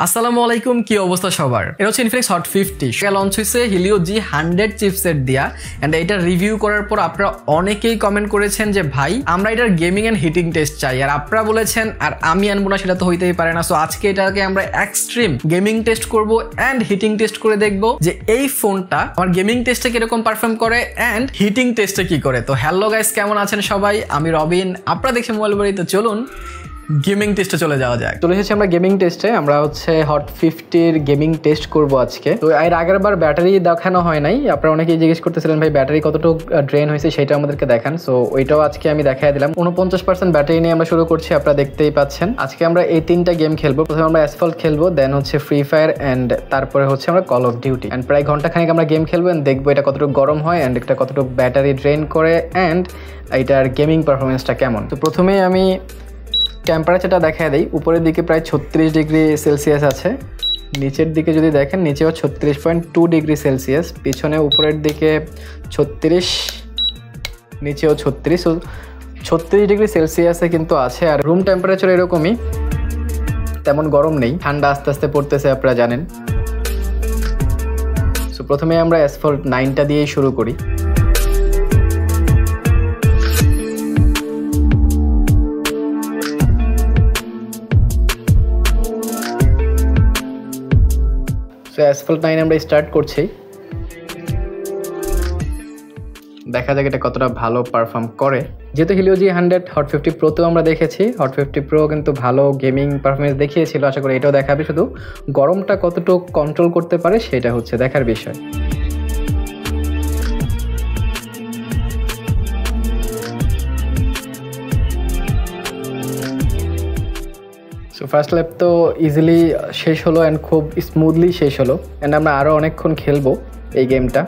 আসসালামু আলাইকুম, কি অবস্থা সবার? এটা হচ্ছে ইনফিনিক্স হট 50 লঞ্চ হয়েছে হিলিও G100 চিপসেট দিয়া। এন্ড এটা রিভিউ করার পর আপনারা অনেকেই কমেন্ট করেছেন যে ভাই আমরা এটার গেমিং এন্ড হিটিং টেস্ট চাই, আর আপনারা বলেছেন আর আমি আনবো না, সেটা তো হইতেই পারে না। সো আজকে এটাকে আমরা এক্সট্রিম গেমিং টেস্ট করব এন্ড হিটিং টেস্ট করে দেখব যে এই ফোনটা আমার গেমিং টেস্টে কিরকম পারফর্ম করে এন্ড হিটিং টেস্টে কি করে। তো হ্যালো গাইস, কেমন আছেন সবাই? আমি রবিন, আপনারা দেখছেন মোবাইল বাড়ি। তো চলুন গেমিং টেস্টে চলে যাওয়া যায়। চলে এসেছি আমরা গেমিং টেস্টে। আমরা হচ্ছে হট 50-র গেমিং টেস্ট করব আজকে। তো এর আগের বার ব্যাটারি দেখানো হয় নাই, আপনারা অনেকেই জিজ্ঞেস করতেছিলেন ভাই ব্যাটারি কতটুকু ড্রেন হয়েছে সেটা আমাদেরকে দেখান। সো ওইটাও আজকে আমি দেখাই দিলাম। 49% ব্যাটারি নিয়ে আমরা শুরু করছি, আপনারা দেখতেই পাচ্ছেন। আজকে আমরা এই তিনটা গেম খেলবো। প্রথমে আমরা অ্যাসফল্ট খেলবো, দেন হচ্ছে ফ্রি ফায়ার, এন্ড তারপরে হচ্ছে আমরা কল অফ ডিউটি। এন্ড প্রায় ঘন্টাখানেক আমরা গেম খেলবো এন্ড দেখবো এটা কতটুকু গরম হয় এন্ড এটা কতটুকু ব্যাটারি ড্রেন করে এন্ড এটার গেমিং পারফরমেন্সটা কেমন। তো প্রথমেই আমি টেম্পারেচারটা দেখায় দেই। উপরের দিকে প্রায় 36 ডিগ্রি সেলসিয়াস আছে, নিচের দিকে যদি দেখেন নিচেও 36.2 ডিগ্রি সেলসিয়াস, পিছনে উপরের দিকে 36, নিচেও 36 ডিগ্রি সেলসিয়াসে কিন্তু আছে। আর রুম টেম্পারেচার এরকমই, তেমন গরম নেই, ঠান্ডা আস্তে আস্তে পড়তেছে, আপনারা জানেন। সো প্রথমে আমরা অ্যাসফল্ট 9টা দিয়েই শুরু করি। অ্যাসফল্ট 9 আমরা স্টার্ট করছি, দেখা যাক এটা কতটা ভালো পারফর্ম করে। যেহেতু হিলিও G100 হট 50 প্রোতেও আমরা দেখেছি, হট 50 প্রো কিন্তু ভালো গেমিং পারফরমেন্স দেখিয়েছিল, আশা করি এটাও দেখাবে। শুধু গরমটা কতটুকু কন্ট্রোল করতে পারে সেটা হচ্ছে দেখার বিষয়। সো ফার্স্ট ল্যাপ তো ইজিলি শেষ হলো অ্যান্ড খুব স্মুথলি শেষ হলো। অ্যান্ড আমরা আরও অনেকক্ষণ খেলবো এই গেমটা।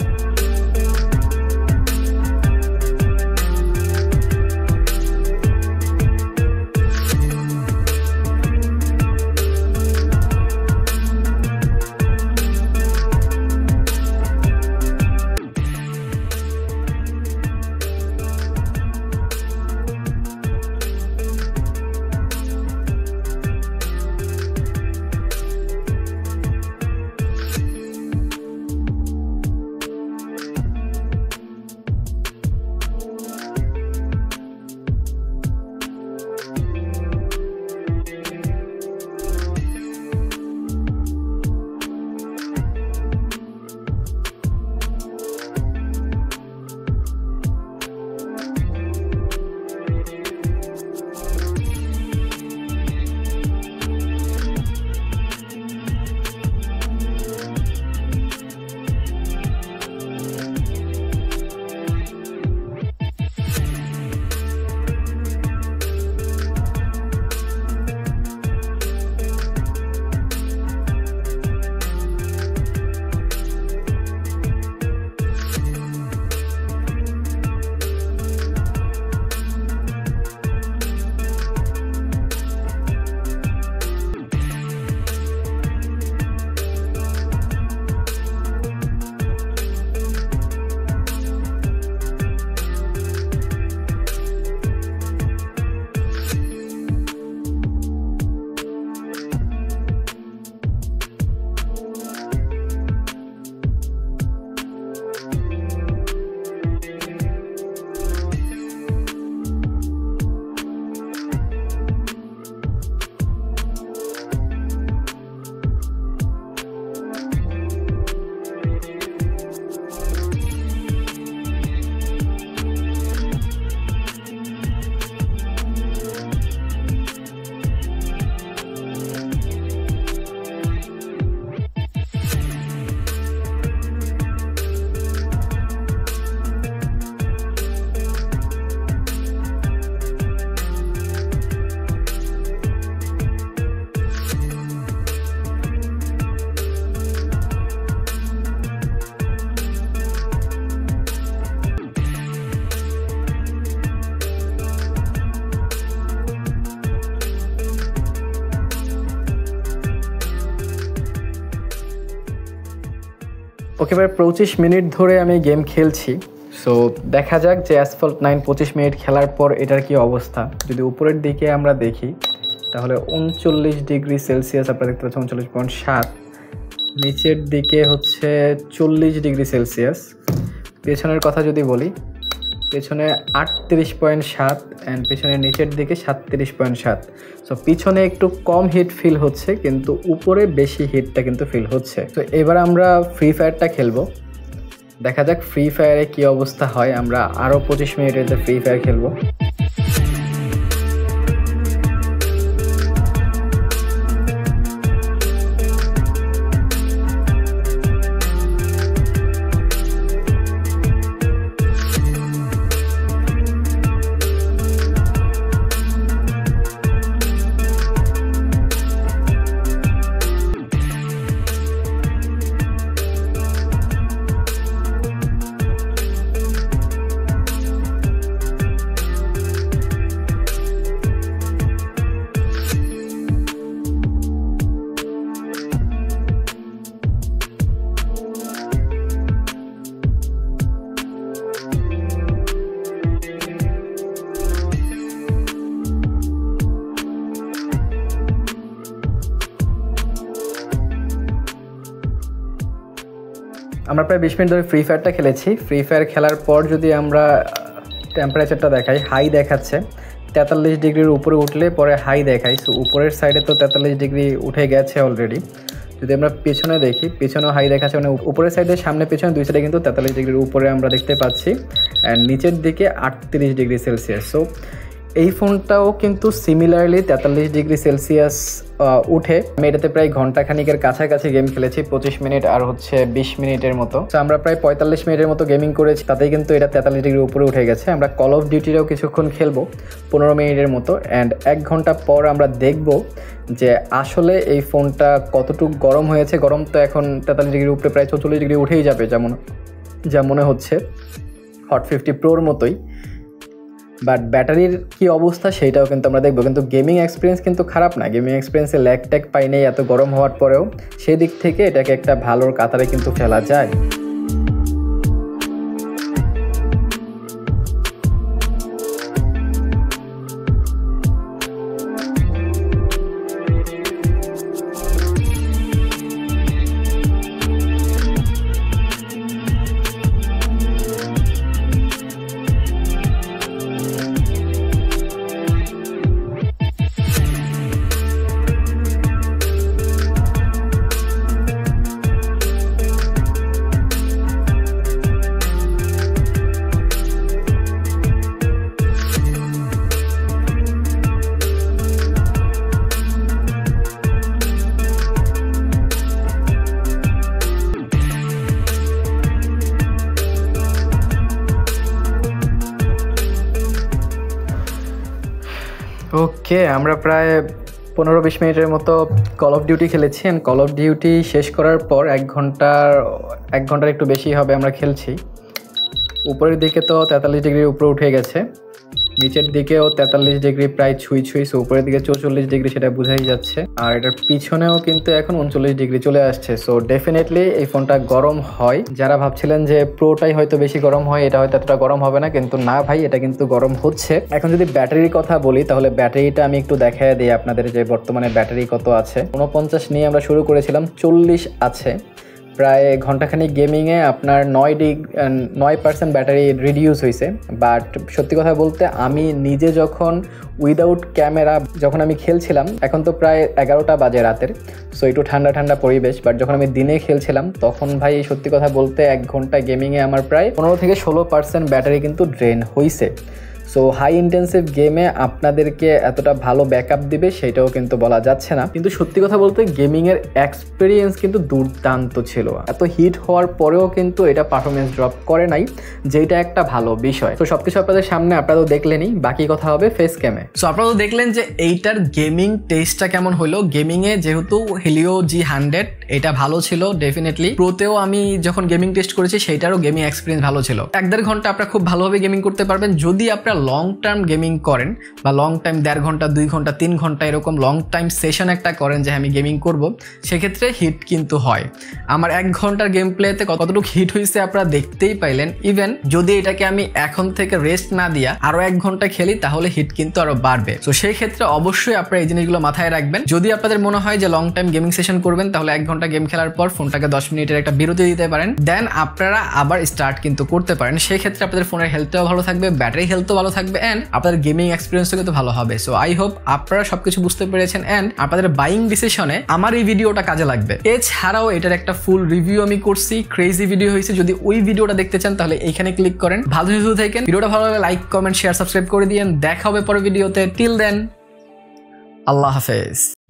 ওকে ভাই, 25 মিনিট ধরে আমি গেম খেলছি। সো দেখা যাক যে অ্যাসফল্ট 9 25 মিনিট খেলার পর এটার কি অবস্থা। যদি উপরের দিকে আমরা দেখি, তাহলে 39°C আপনারা দেখতে পাচ্ছেন 39.7, নিচের দিকে হচ্ছে 40°C। পেছনের কথা যদি বলি, পেছনে 38.7 অ্যান্ড পেছনের নিচের দিকে 37.7। সো পিছনে একটু কম হিট ফিল হচ্ছে, কিন্তু উপরে বেশি হিটটা কিন্তু ফিল হচ্ছে। তো এবার আমরা ফ্রি ফায়ারটা খেলবো, দেখা যাক ফ্রি ফায়ারে কী অবস্থা হয়। আমরা আরও 25 মিনিটের ফ্রি ফায়ার খেলবো। আমরা প্রায় 20 মিনিট ধরে ফ্রি ফায়ারটা খেলেছি। ফ্রি ফায়ার খেলার পর যদি আমরা টেম্পারেচারটা দেখাই, হাই দেখাচ্ছে 43°-র উপরে উঠলে পরে হাই দেখাই। সো উপরের সাইডে তো 43° উঠে গেছে অলরেডি। যদি আমরা পেছনে দেখি, পেছনেও হাই দেখাচ্ছে, মানে উপরের সাইডে সামনে পেছনে দুই সাইডে কিন্তু 43°-র উপরে আমরা দেখতে পাচ্ছি, অ্যান্ড নিচের দিকে 38°C। সো এই ফোনটাও কিন্তু সিমিলারলি 43°C উঠে। আমি এটাতে প্রায় ঘন্টাখানিকের কাছাকাছি গেম খেলেছি, 25 মিনিট আর হচ্ছে 20 মিনিটের মতো। তো আমরা প্রায় 45 মিনিটের মতো গেমিং করেছি, তাতেই কিন্তু এটা 43°-র উপরে উঠে গেছে। আমরা কল অফ ডিউটিটাও কিছুক্ষণ খেলবো 15 মিনিটের মতো, অ্যান্ড 1 ঘন্টা পর আমরা দেখব যে আসলে এই ফোনটা কতটুকু গরম হয়েছে। গরম তো এখন 43°-র উপরে প্রায় 44° উঠেই যাবে যা মনে হচ্ছে হট 50 প্রোর মতোই। বাট ব্যাটারির কি অবস্থা সেইটাও কিন্তু আমরা দেখবো। কিন্তু গেমিং এক্সপিরিয়েন্স কিন্তু খারাপ না, গেমিং এক্সপিরিয়েন্সে ল্যাগ ট্যাগ পাই নেই এত গরম হওয়ার পরেও। সেই দিক থেকে এটাকে একটা ভালোর কাতারে কিন্তু ফেলা যায়। ওকে, আমরা প্রায় 15-20 মিনিটের মতো কল অফ ডিউটি খেলেছি। অ্যান্ড কল অফ ডিউটি শেষ করার পর 1 ঘন্টার একটু বেশি হবে আমরা খেলছি। উপরের দিকে তো 43°-র উপরে উঠে গেছে, নিচের দিকেও 43° প্রায় ছুঁই। সো উপরের দিকে 44°, সেটা বোঝাই যাচ্ছে। আর এটার পিছনেও কিন্তু এখন 39° চলে আসছে। সো ডেফিনেটলি এই ফোনটা গরম হয়। যারা ভাবছিলেন যে প্রোটাই হয়তো বেশি গরম হয়, এটা হয়তো এতটা গরম হবে না, কিন্তু না ভাই, এটা কিন্তু গরম হচ্ছে। এখন যদি ব্যাটারির কথা বলি, তাহলে ব্যাটারিটা আমি একটু দেখায় দিই আপনাদের যে বর্তমানে ব্যাটারি কত আছে। 49 নিয়ে আমরা শুরু করেছিলাম, 40 আছে। প্রায় ঘন্টাখানিক গেমিংয়ে আপনার 9% ব্যাটারি রিডিউস হয়েছে। বাট সত্যি কথা বলতে আমি নিজে যখন উইদাউট ক্যামেরা যখন আমি খেলছিলাম, এখন তো প্রায় 11টা বাজে রাতের, সো একটু ঠান্ডা পরিবেশ। বাট যখন আমি দিনে খেলছিলাম তখন ভাই সত্যি কথা বলতে 1 ঘন্টা গেমিংয়ে আমার প্রায় 15 থেকে 16% ব্যাটারি কিন্তু ড্রেন হয়েছে। সো হাই ইন্টেন্সিভ গেমে আপনাদেরকে এতটা ভালো ব্যাকআপ দিবে সেটাও কিন্তু বলা যাচ্ছে না। কিন্তু সত্যি কথা বলতে গেমিংয়ের এক্সপিরিয়েন্স কিন্তু দুর্দান্ত ছিল। এত হিট হওয়ার পরেও কিন্তু এটা পারফরমেন্স ড্রপ করে নাই, যেটা একটা ভালো বিষয়। তো সবকিছু আপনাদের সামনে আপনারা তো দেখলেনই, বাকি কথা হবে ফেস ক্যামে। সো আপনারা তো দেখলেন যে এইটার গেমিং টেস্টটা কেমন হলো। গেমিংয়ে যেহেতু Helio G100 এটা ভালো ছিল ডেফিনেটলি। প্রোতেও আমি যখন গেমিং টেস্ট করেছি সেইটারও গেমিং এক্সপিরিয়েন্স ভালো ছিল। 1-1.5 ঘন্টা আপনারা খুব ভালোভাবে গেমিং করতে পারবেন যদি আপনারা লং টার্ম গেমিং করেন বা লং টাইম 1.5 ঘন্টা 2 ঘন্টা 3 ঘন্টা এরকম লং টাইম সেশন একটা করেন যে আমি গেমিং করব, সেক্ষেত্রে হিট কিন্তু হয়। আমার 1 ঘন্টার গেম প্লেতে কতটুকু হিট হয়েছে আপনারা দেখতেই পাইলেন। ইভেন যদি এটাকে আমি এখন থেকে রেস্ট না দিয়া আরো 1 ঘন্টা খেলি তাহলে হিট কিন্তু আরো বাড়বে। তো সেই ক্ষেত্রে অবশ্যই আপনারা এই জিনিসগুলো মাথায় রাখবেন। যদি আপনাদের মনে হয় যে লং টাইম গেমিং সেশন করবেন তাহলে 1 ঘন্টা গেম খেলার পর ফোনটাকে 10 মিনিটের একটা বিরতি দিতে পারেন, দেন আপনারা আবার স্টার্ট কিন্তু করতে পারেন। সেই ক্ষেত্রে আপনাদের ফোনের হেলথটাও ভালো থাকবে, ব্যাটারি হেলথও ভালো থাকবে এন্ড আপনাদের গেমিং এক্সপিরিয়েন্সও কিন্তু ভালো হবে। সো আই হোপ আপনারা সবকিছু বুঝতে পেরেছেন এন্ড আপনাদের বাইং ডিসিশনে আমার এই ভিডিওটা কাজে লাগবে। এছাড়াও এটার একটা ফুল রিভিউ আমি করছি, ক্রেজি ভিডিও হয়েছে। যদি ওই ভিডিওটা দেখতে চান তাহলে এইখানে ক্লিক করেন। ভালো থাকেন, ভিডিওটা ভালো লাগলে লাইক কমেন্ট শেয়ার সাবস্ক্রাইব করে দিয়েন। দেখা হবে পরের ভিডিওতে। টিল দেন, আল্লাহ হাফেজ।